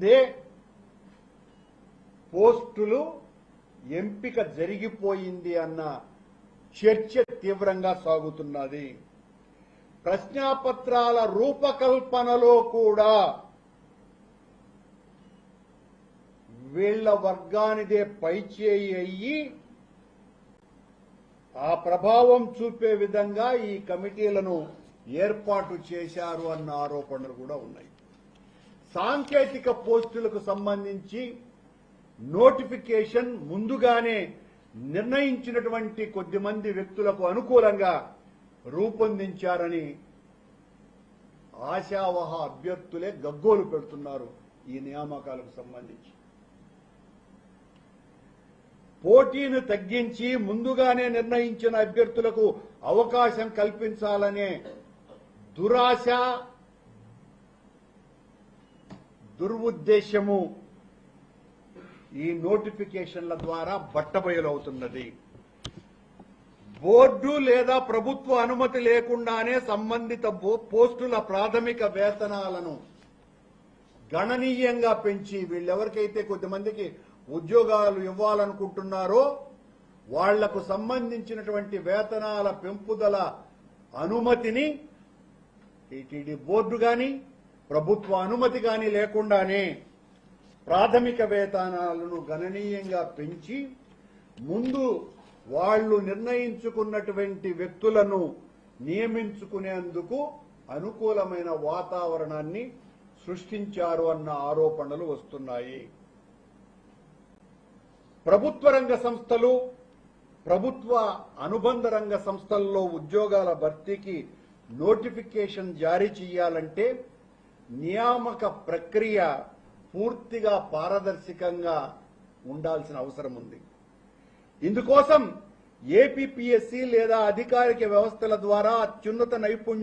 ముందే పోస్టులు ఎంపిక జరిగిపోయింది అన్న చర్చ తీవ్రంగా సాగుతున్నది. ప్రశ్నాపత్రాల రూపకల్పనలో కూడా వీళ్ల వర్గానిదే పైచేయి అయ్యి ఆ ప్రభావం చూపే విధంగా ఈ కమిటీలను ఏర్పాటు చేశారు అన్న ఆరోపణలు కూడా ఉన్నాయి. సాంకేతిక పోస్టులకు సంబంధించి నోటిఫికేషన్ ముందుగానే నిర్ణయించినటువంటి కొద్దిమంది వ్యక్తులకు అనుకూలంగా రూపొందించారని ఆశావహ అభ్యర్థులే గగ్గోలు పెడుతున్నారు. ఈ నియామకాలకు సంబంధించి పోటీని తగ్గించి ముందుగానే నిర్ణయించిన అభ్యర్థులకు అవకాశం కల్పించాలనే దురాశ, దురుద్దేశము ఈ నోటిఫికేషన్ల ద్వారా బట్టబయలవుతున్నది. బోర్డు లేదా ప్రభుత్వ అనుమతి లేకుండానే సంబంధిత పోస్టుల ప్రాథమిక వేతనాలను గణనీయంగా పెంచి వీళ్ళెవరికైతే కొద్దిమందికి ఉద్యోగాలు ఇవ్వాలనుకుంటున్నారో వాళ్లకు సంబంధించినటువంటి వేతనాల పెంపుదల అనుమతిని టీటీడీ బోర్డు గాని ప్రభుత్వ అనుమతి గాని లేకుండానే ప్రాథమిక వేతనాలను గణనీయంగా పెంచి ముందు వాళ్లు నిర్ణయించుకున్నటువంటి వ్యక్తులను నియమించుకునేందుకు అనుకూలమైన వాతావరణాన్ని సృష్టించారు అన్న ఆరోపణలు వస్తున్నాయి. ప్రభుత్వ రంగ సంస్థలు, ప్రభుత్వ అనుబంధ రంగ సంస్థల్లో ఉద్యోగాల భర్తీకి నోటిఫికేషన్ జారీ చేయాలంటే నియామక ప్రక్రియ పూర్తిగా పారదర్శకంగా ఉండాల్సిన అవసరం ఉంది. ఇందుకోసం ఏపీపీఎస్సీ లేదా అధికారిక వ్యవస్థల ద్వారా అత్యున్నత నైపుణ్యం